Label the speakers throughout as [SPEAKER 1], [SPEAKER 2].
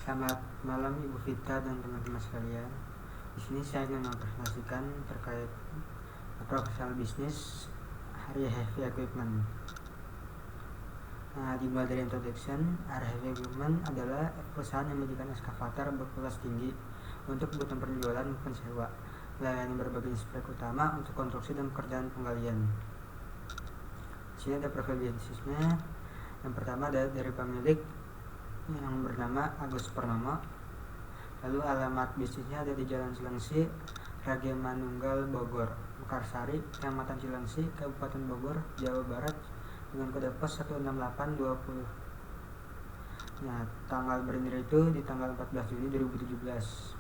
[SPEAKER 1] Selamat malam Ibu Vita dan teman-teman sekalian. Di sini saya ingin mempresentasikan terkait profesional bisnis area heavy equipment. Dimulai dari introduction, area heavy equipment adalah perusahaan yang menjadikan eskavator berkelas tinggi untuk kebutuhan penjualan maupun sewa, melayani berbagai spek utama untuk konstruksi dan pekerjaan penggalian. Di sini ada profil bisnisnya. Yang pertama ada dari pemilik yang bernama Agus Purnomo. Lalu alamat bisnisnya ada di Jalan Cilengsi, Raja Manunggal, Bogor, Mekarsari, Kecamatan Cilengsi, Kabupaten Bogor, Jawa Barat, dengan kode pos 16820. Nah, tanggal berendiri itu di tanggal 14 Juni 2017.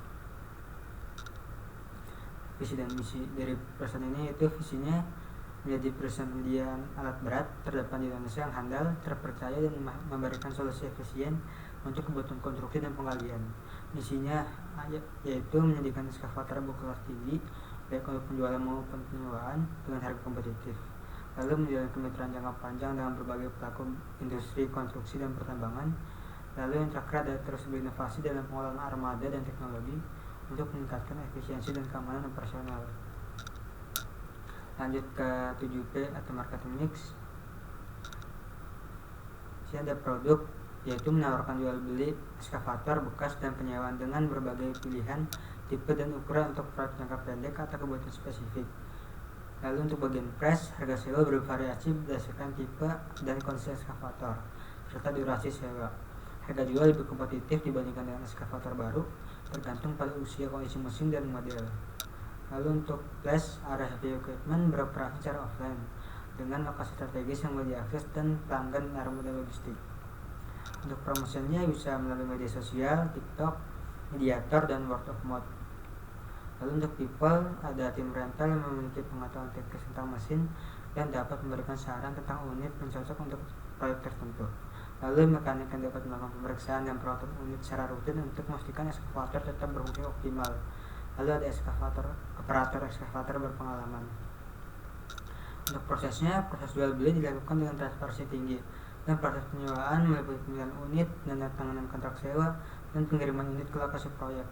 [SPEAKER 1] Visi dan misi dari perusahaan ini itu visinya menjadi perusahaan pendidikan alat berat terdepan di Indonesia yang handal, terpercaya dan memberikan solusi efisien untuk kebutuhan konstruksi dan penggalian. Misinya yaitu menjadikan eskavator berkelas tinggi baik untuk penjualan maupun penyewaan dengan harga kompetitif. Lalu menjalin kemitraan jangka panjang dengan berbagai pelaku industri konstruksi dan pertambangan. Lalu yang terakhir ada terus berinovasi dalam pengelolaan armada dan teknologi untuk meningkatkan efisiensi dan keamanan operasional. Lanjut ke 7P atau marketing mix. Sini ada produk, yaitu menawarkan jual beli eskavator bekas dan penyewaan dengan berbagai pilihan tipe dan ukuran untuk proyek jangka pendek atau kebutuhan spesifik. Lalu untuk bagian price, harga sewa bervariasi berdasarkan tipe dan kondisi eskavator serta durasi sewa. Harga jual lebih kompetitif dibandingkan dengan eskavator baru, tergantung pada usia, kondisi mesin dan model. Lalu untuk place, area heavy equipment beroperasi secara offline dengan lokasi strategis yang mudah diakses dan pelanggan armada logistik. Untuk promosinya bisa melalui media sosial, TikTok, Mediator, dan word of mouth. Lalu untuk people, ada tim rental yang memiliki pengetahuan teknis tentang mesin dan dapat memberikan saran tentang unit yang cocok untuk proyek tertentu. Lalu mekanik yang dapat melakukan pemeriksaan dan perawatan unit secara rutin untuk memastikan eskavator tetap berfungsi optimal. Lalu ada operator eskavator berpengalaman. Untuk prosesnya, proses jual beli dilakukan dengan transparansi tinggi, dan proses penyewaan meliputi pemilihan unit, penandatanganan kontrak sewa, dan pengiriman unit ke lokasi proyek.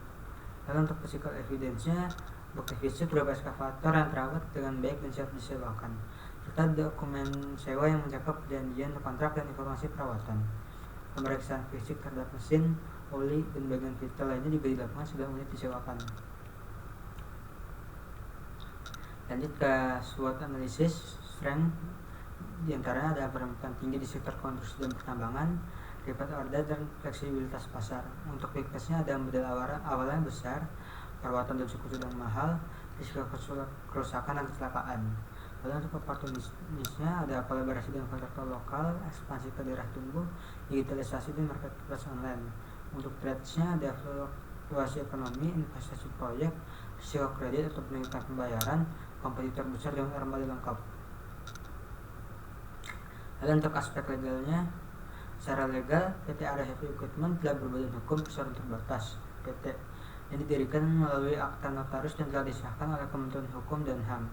[SPEAKER 1] Lalu untuk physical evidence-nya, bukti fisik berupa eskavator yang terawat dengan baik dan siap disewakan, serta dokumen sewa yang mencakup perjanjian kontrak dan informasi perawatan. Pemeriksaan fisik terhadap mesin, oli, dan bagian vital lainnya juga dilakukan sebelum unit disewakan. Lanjut ke SWOT analisis. Strength diantaranya ada permintaan tinggi di sektor konstruksi dan pertambangan, repeat order, dan fleksibilitas pasar. Untuk weakness-nya ada modal awalnya besar, perawatan dan suku sedang mahal, risiko kerusakan dan kecelakaan. Lalu untuk opportunisnya ada kolaborasi dengan kontraktor lokal, ekspansi ke daerah tumbuh, digitalisasi dan marketplace online. Untuk threats-nya ada fluktuasi ekonomi, investasi proyek, risiko kredit atau peningkatan pembayaran, kompetitor besar dengan armada lengkap. Lalu untuk aspek legalnya, secara legal PT Area Heavy Equipment telah berbadan hukum perseroan terbatas PT yang didirikan melalui akta notaris dan telah disahkan oleh Kementerian Hukum dan HAM.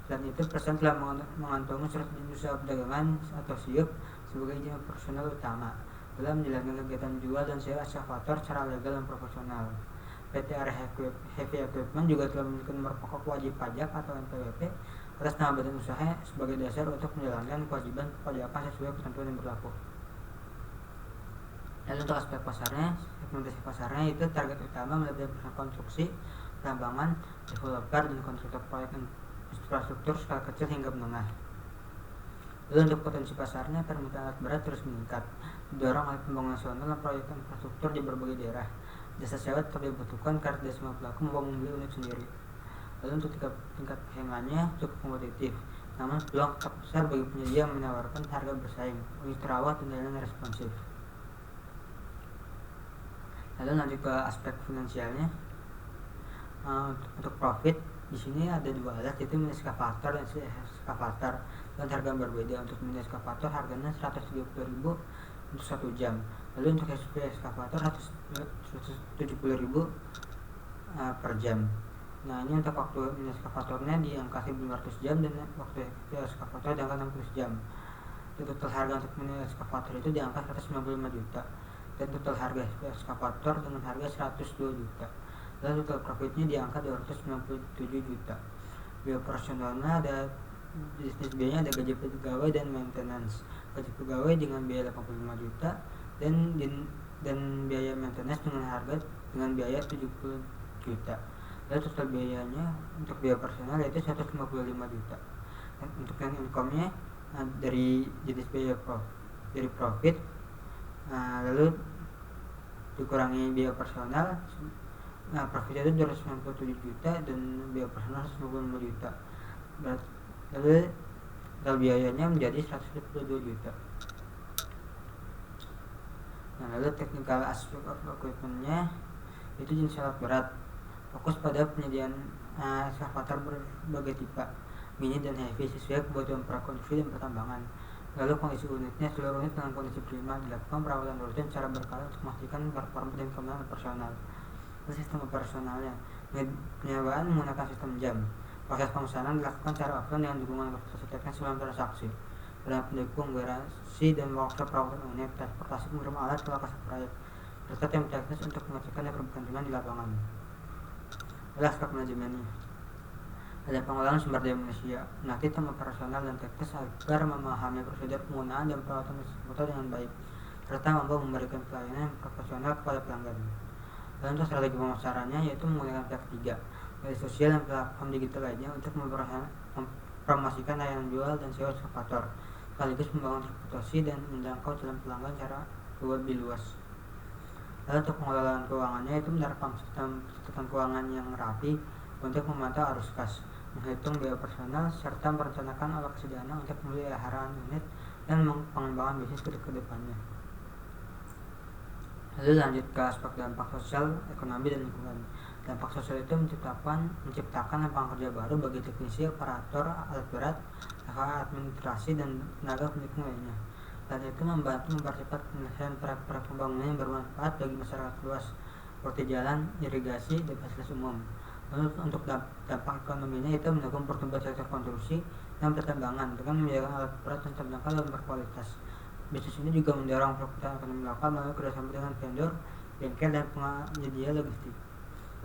[SPEAKER 1] Selain itu, perusahaan telah mengantongi surat izin usaha perdagangan atau SIUP sebagai izin operasional utama dalam menjalankan kegiatan jual dan sewa eskavator secara legal dan profesional. PT Area Heavy Equipment juga telah memiliki nomor pokok wajib pajak atau NPWP atas nama badan usaha sebagai dasar untuk menjalankan kewajiban perpajakan sesuai ketentuan yang berlaku. Lalu untuk aspek pasarnya, segmentasi pasarnya itu target utama meliputi perusahaan konstruksi, pertambangan, developer, dan kontraktor proyek infrastruktur skala kecil hingga menengah. Lalu untuk potensi pasarnya, permintaan alat berat terus meningkat, didorong oleh pembangunan nasional dan proyek infrastruktur di berbagai daerah. Jasa sewa tetap dibutuhkan karena tidak semua pelaku mau membeli unit sendiri. Lalu untuk tingkat persaingannya cukup kompetitif, namun peluang tetap besar bagi penyedia yang menawarkan harga bersaing, unit terawat, dan layanan responsif. Lalu lanjut ke aspek finansialnya. Untuk profit di sini ada dua alat, yaitu mini eskavator dan eskavator, dan harga yang berbeda. Untuk mini eskavator harganya 130.000 untuk 1 jam. Lalu untuk eskavator 170.000 per jam. Nah, ini untuk waktu mini eskavatornya di angka 1.500 jam dan waktu eskavator di angka 60 jam. Total harga untuk mini eskavator itu di angka 195 juta. dan total harga eskavator dengan harga 102 juta. Lalu total profitnya di angka 297 juta. Biaya operasionalnya ada bisnis biayanya ada gaji pegawai dan maintenance. Gaji pegawai dengan biaya 85 juta dan biaya maintenance dengan biaya 70 juta. Lalu total biayanya untuk biaya personal yaitu 155 juta. Dan untuk yang income-nya dari jenis biaya dari profit, lalu dikurangi biaya personal, profitnya itu 297 juta dan biaya personal 155 juta. Lalu total biayanya menjadi 122 juta. Lalu technical aspect of equipment-nya itu jenis alat berat, fokus pada penyediaan eskavator berbagai tipe, mini dan heavy sesuai kebutuhan prakonstruksi dan pertambangan. Lalu kondisi unitnya, seluruh unit dalam kondisi prima, dilakukan perawatan rutin secara berkala untuk memastikan performa dan keamanan operasional. Lalu sistem operasionalnya, penyewaan menggunakan sistem jam. Proses pemesanan dilakukan secara offline dengan dukungan konsultasi teknis sebelum transaksi. Dalam pendukung garasi dan workshop perawatan unit, transportasi mengirim alat ke lokasi proyek, serta tim teknis untuk mengecekkan dan kebergantungan di lapangan. Lalu aspek manajemennya, ada pengelolaan sumber daya manusia, melatih tim operasional dan teknis agar memahami prosedur penggunaan dan perawatan eskavator dengan baik, serta mampu memberikan pelayanan yang profesional kepada pelanggan. Dan untuk strategi pemasarannya yaitu menggunakan pihak ketiga, media sosial dan platform digital lainnya untuk mempromosikan layanan jual dan sewa eskavator, sekaligus membangun reputasi dan menjangkau calon pelanggan secara lebih luas. Lalu untuk pengelolaan keuangannya itu menerapkan sistem pencatatan keuangan yang rapi untuk memantau arus kas, menghitung biaya personal, serta merencanakan alokasi dana untuk pemeliharaan unit dan pengembangan bisnis ke depannya. Lalu lanjut ke aspek dampak sosial, ekonomi, dan lingkungan. Dampak sosial itu menciptakan lapangan kerja baru bagi teknisi, operator alat berat, administrasi, dan tenaga pendukung lainnya. Dan itu membantu mempercepat penyelesaian proyek pembangunan yang bermanfaat bagi masyarakat luas, seperti jalan, irigasi, dan fasilitas umum. Lalu untuk dampak ekonominya itu mendukung pertumbuhan sektor konstruksi dan pertambangan dengan menyediakan alat berat yang terjangkau dan berkualitas. Bisnis ini juga mendorong perputaran ekonomi lokal melalui kerjasama dengan vendor, bengkel, dan penyedia logistik.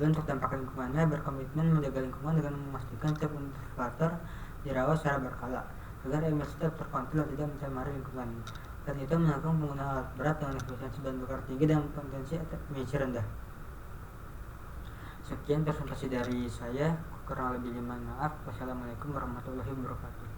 [SPEAKER 1] Lalu untuk dampak lingkungannya, berkomitmen menjaga lingkungan dengan memastikan setiap unit eskavator dirawat secara berkala agar emisi tetap terkontrol dan tidak mencemari lingkungan. Dan itu mendukung penggunaan alat berat dengan efisiensi bahan bakar tinggi dan potensi emisi rendah. Sekian presentasi dari saya, kurang lebih mohon maaf. Wassalamualaikum warahmatullahi wabarakatuh.